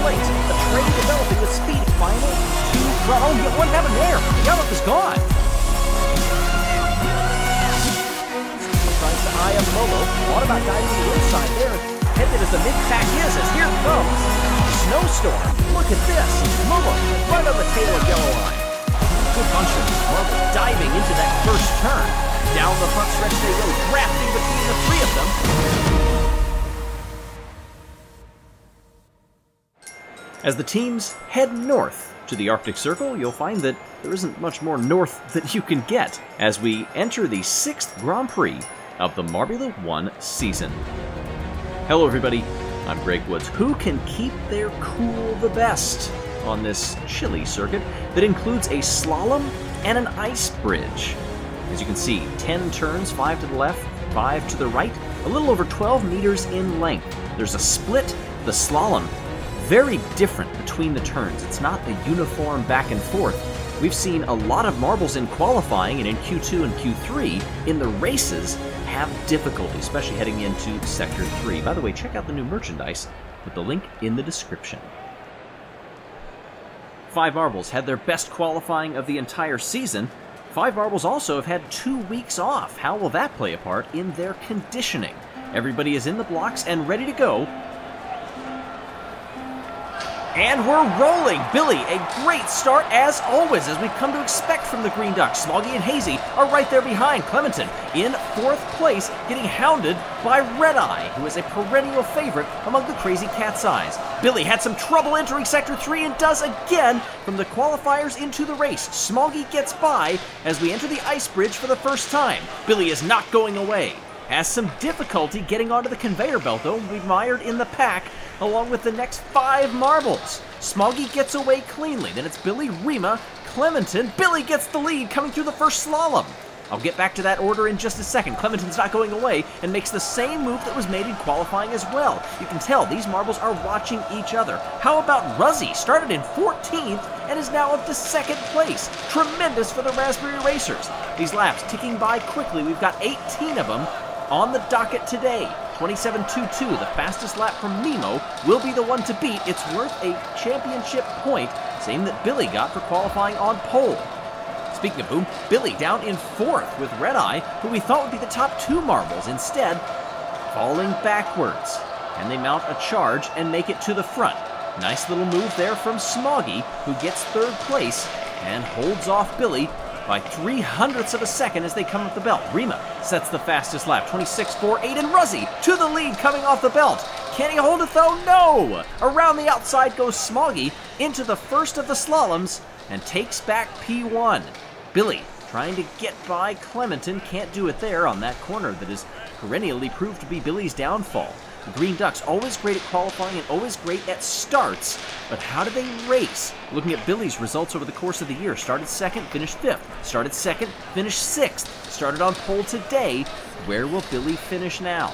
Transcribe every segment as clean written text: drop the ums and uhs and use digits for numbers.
place. The train developing with speed. Final two front. Oh, what happened there? Schallock is gone. Tries to eye up Molo. Thought about diving to the inside there. Headed as the mid-pack is, as here it comes. Snowstorm. Look at this. Molo right on the tail of Yellow Line. Good bunch of Marbula diving into that first turn. Down the front stretch they go, drafting between the three of them. As the teams head north to the Arctic Circle, you'll find that there isn't much more north that you can get as we enter the 6th Grand Prix of the Marbula One season. Hello everybody, I'm Greg Woods. Who can keep their cool the best on this chilly circuit that includes a slalom and an ice bridge? As you can see, 10 turns, 5 to the left, 5 to the right, a little over 12 meters in length. There's a split, the slalom, very different between the turns. It's not a uniform back and forth. We've seen a lot of marbles in qualifying and in Q2 and Q3 in the races have difficulty, especially heading into Sector 3. By the way, check out the new merchandise with the link in the description. 5 marbles had their best qualifying of the entire season. 5 marbles also have had 2 weeks off. How will that play a part in their conditioning? Everybody is in the blocks and ready to go. And we're rolling! Billy, a great start as always, as we've come to expect from the Green Ducks. Smoggy and Hazy are right there behind. Clementon in 4th place, getting hounded by Red Eye, who is a perennial favorite among the Crazy Cat's Eyes. Billy had some trouble entering Sector 3 and does again from the qualifiers into the race. Smoggy gets by as we enter the ice bridge for the first time. Billy is not going away. Has some difficulty getting onto the conveyor belt, though, we mired in the pack along with the next 5 marbles. Smoggy gets away cleanly. Then it's Billy, Rima, Clementon. Billy gets the lead coming through the first slalom. I'll get back to that order in just a second. Clementon's not going away and makes the same move that was made in qualifying as well. You can tell these marbles are watching each other. How about Ruzzy? Started in 14th and is now up to 2nd place. Tremendous for the Raspberry Racers. These laps ticking by quickly. We've got 18 of them on the docket today. 27.22, the fastest lap from Nemo, will be the one to beat. It's worth a championship point, same that Billy got for qualifying on pole. Speaking of whom, Billy down in 4th with Red Eye, who we thought would be the top 2 marbles, instead falling backwards. And they mount a charge and make it to the front. Nice little move there from Smoggy, who gets 3rd place and holds off Billy by 0.03 of a second as they come up the belt. Rima sets the fastest lap, 26.48, and Ruzzy to the lead coming off the belt. Can he hold it though? No! Around the outside goes Smoggy into the first of the slaloms and takes back P1. Billy trying to get by Clementon, can't do it there on that corner that has perennially proved to be Billy's downfall. The Green Ducks, always great at qualifying and always great at starts, but how do they race? Looking at Billy's results over the course of the year, started 2nd, finished 5th, started 2nd, finished 6th, started on pole today. Where will Billy finish now?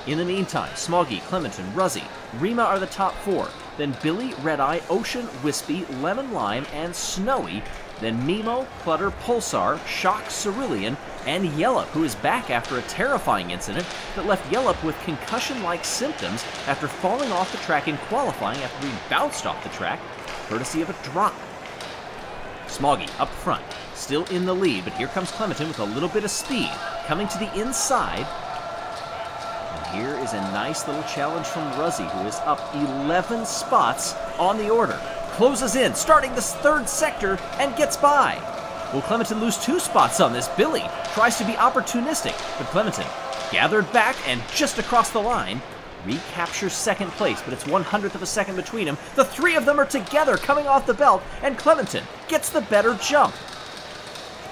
In the meantime, Smoggy, Clementon, Ruzzy, Rima are the top 4, then Billy, Red Eye, Ocean, Wispy, Lemon Lime, and Snowy, then Nemo, Clutter, Pulsar, Shock, Cerulean, and Yellup, who is back after a terrifying incident that left Yellup with concussion-like symptoms after falling off the track in qualifying after being bounced off the track, courtesy of a drop. Smoggy up front, still in the lead, but here comes Clementon with a little bit of speed, coming to the inside. And here is a nice little challenge from Ruzzy, who is up 11 spots on the order. Closes in, starting the 3rd sector, and gets by. Will Clementon lose 2 spots on this? Billy tries to be opportunistic, but Clementon gathered back and just across the line, recaptures 2nd place, but it's 100th of a second between them. The 3 of them are together coming off the belt, and Clementon gets the better jump.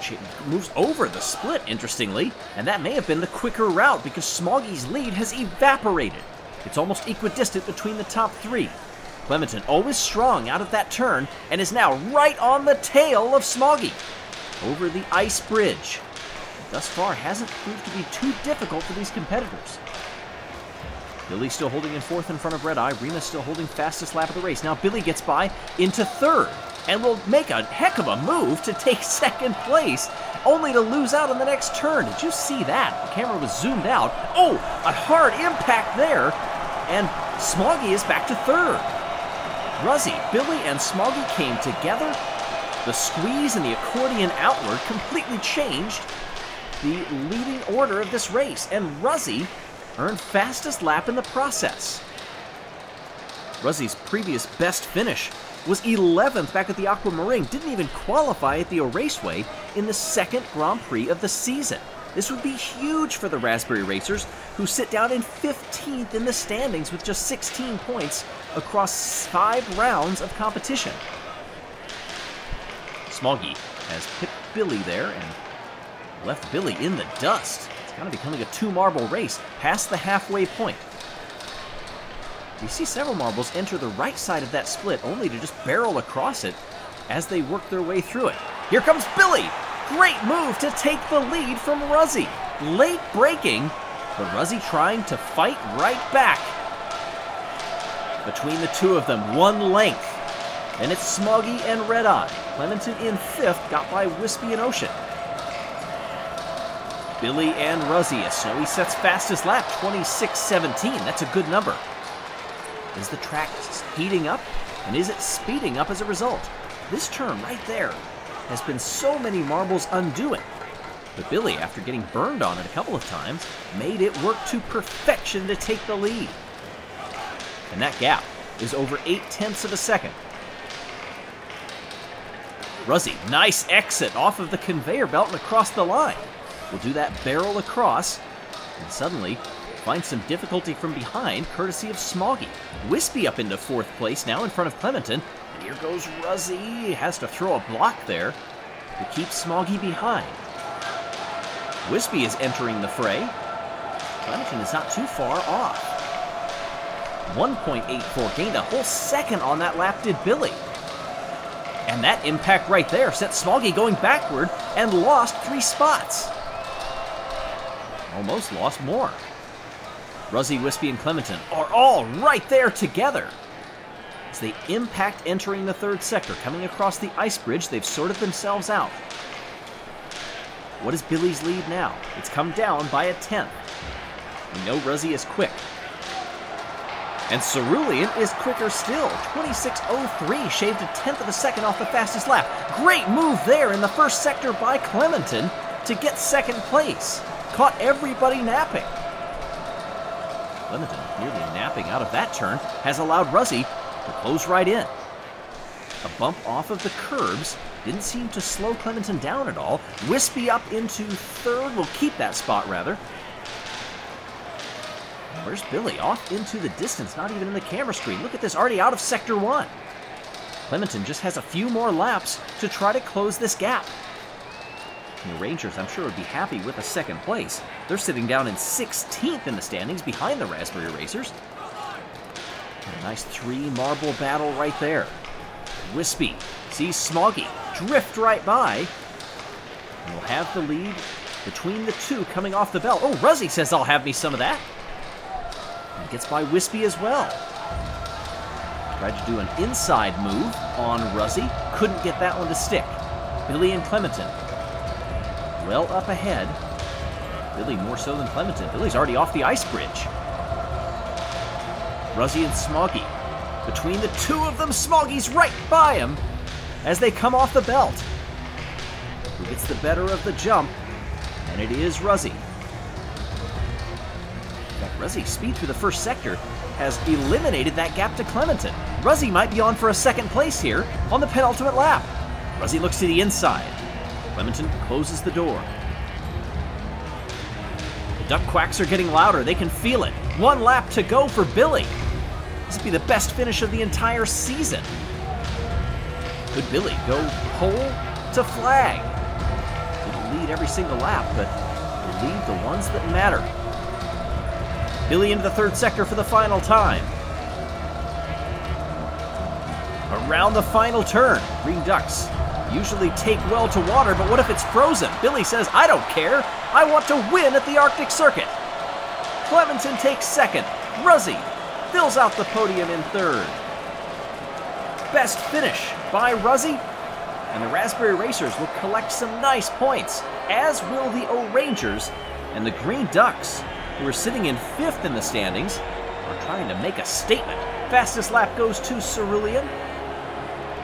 She moves over the split, interestingly, and that may have been the quicker route because Smoggy's lead has evaporated. It's almost equidistant between the top 3. Clementon always strong out of that turn and is now right on the tail of Smoggy over the ice bridge. Thus far hasn't proved to be too difficult for these competitors. Billy still holding in 4th in front of Red Eye. Rima still holding fastest lap of the race. Now Billy gets by into 3rd and will make a heck of a move to take 2nd place, only to lose out on the next turn. Did you see that? The camera was zoomed out. Oh, a hard impact there, and Smoggy is back to 3rd. Russie, Billy, and Smoggy came together. The squeeze and the accordion outward completely changed the leading order of this race, and Russie earned fastest lap in the process. Russie's previous best finish was 11th back at the Aquamarine, didn't even qualify at the Raceway in the second Grand Prix of the season. This would be huge for the Raspberry Racers, who sit down in 15th in the standings with just 16 points across 5 rounds of competition. Smoggy has pipped Billy there and left Billy in the dust. It's kind of becoming a 2-marble race past the halfway point. You see several marbles enter the right side of that split, only to just barrel across it as they work their way through it. Here comes Billy! Great move to take the lead from Russie. Late braking, but Russie trying to fight right back. Between the two of them, 1 length. And it's Smoggy and Red Eye. Clementon in 5th, got by Wispy and Ocean. Billy and Russie, as Snowy sets fastest lap, 26:17. That's a good number. Is the track heating up? And is it speeding up as a result? This turn right there has been so many marbles undoing. But Billy, after getting burned on it a couple of times, made it work to perfection to take the lead. And that gap is over 0.8 of a second. Russie, nice exit off of the conveyor belt and across the line. Will do that barrel across, and suddenly find some difficulty from behind, courtesy of Smoggy. Wispy up into 4th place now in front of Clementon. And here goes Russie. Has to throw a block there to keep Smoggy behind. Wispy is entering the fray. Clementon is not too far off. 1.84, gained a whole second on that lap did Billy. And that impact right there set Smoggy going backward and lost 3 spots. Almost lost more. Russie, Wispy, and Clementon are all right there together. As they impact entering the 3rd sector, coming across the ice bridge, they've sorted themselves out. What is Billy's lead now? It's come down by 1/10. We know Russie is quick. And Cerulean is quicker still. 26:03, shaved 1/10 of a second off the fastest lap. Great move there in the 1st sector by Clementon to get 2nd place. Caught everybody napping. Clementon, nearly napping out of that turn, has allowed Russie to close right in. A bump off of the curbs didn't seem to slow Clementon down at all. Wispy up into 3rd, will keep that spot rather. Where's Billy? Off into the distance, not even in the camera screen. Look at this, already out of Sector 1. Clementon just has a few more laps to try to close this gap. And the Rangers, I'm sure, would be happy with a 2nd place. They're sitting down in 16th in the standings behind the Raspberry Racers. A nice 3-marble battle right there. Wispy sees Smoggy drift right by. And will have the lead between the two coming off the belt. Oh, Russie says, I'll have me some of that. And gets by Wispy as well. Tried to do an inside move on Russie. Couldn't get that one to stick. Billy and Clementon well up ahead. Billy more so than Clementon. Billy's already off the ice bridge. Russie and Smoggy. Between the two of them, Smoggy's right by him as they come off the belt. Who gets the better of the jump? And it is Russie. Russie's speed through the 1st sector has eliminated that gap to Clementon. Russie might be on for a 2nd place here on the penultimate lap. Russie looks to the inside. Clementon closes the door. The duck quacks are getting louder. They can feel it. 1 lap to go for Billy. This would be the best finish of the entire season. Could Billy go pole to flag? He'll lead every single lap, but he'll lead the ones that matter. Billy into the 3rd sector for the final time. Around the final turn, Green Ducks usually take well to water, but what if it's frozen? Billy says, I don't care. I want to win at the Arctic Circuit. Clementon takes 2nd. Russie fills out the podium in 3rd. Best finish by Russie, and the Raspberry Racers will collect some nice points, as will the O-Rangers and the Green Ducks, who are sitting in 5th in the standings, are trying to make a statement. Fastest lap goes to Cerulean.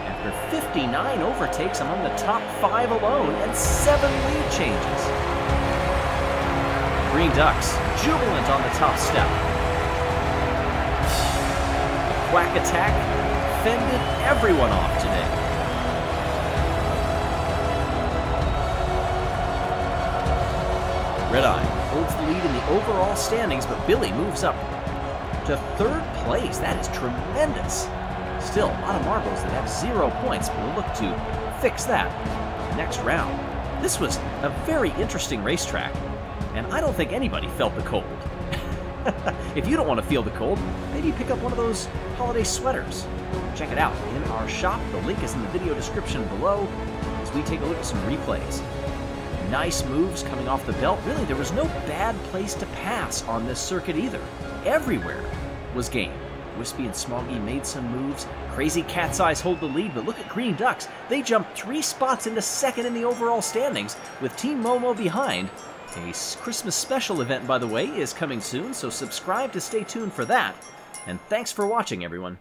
After 59 overtakes among the top 5 alone and 7 lead changes. Green Ducks, jubilant on the top step. The quack attack fended everyone off today. Red Eye holds the lead in the overall standings, but Billy moves up to 3rd place. That is tremendous. Still, a lot of marbles that have 0 points, but we'll look to fix that next round. This was a very interesting racetrack, and I don't think anybody felt the cold. If you don't want to feel the cold, maybe pick up one of those holiday sweaters. Check it out in our shop. The link is in the video description below as we take a look at some replays. Nice moves coming off the belt. Really, there was no bad place to pass on this circuit either. Everywhere was game. Wispy and Smoggy made some moves. Crazy Cat's Eyes hold the lead, but look at Green Ducks. They jumped 3 spots into 2nd in the overall standings, with Team Momo behind. A Christmas special event, by the way, is coming soon, so subscribe to stay tuned for that. And thanks for watching, everyone.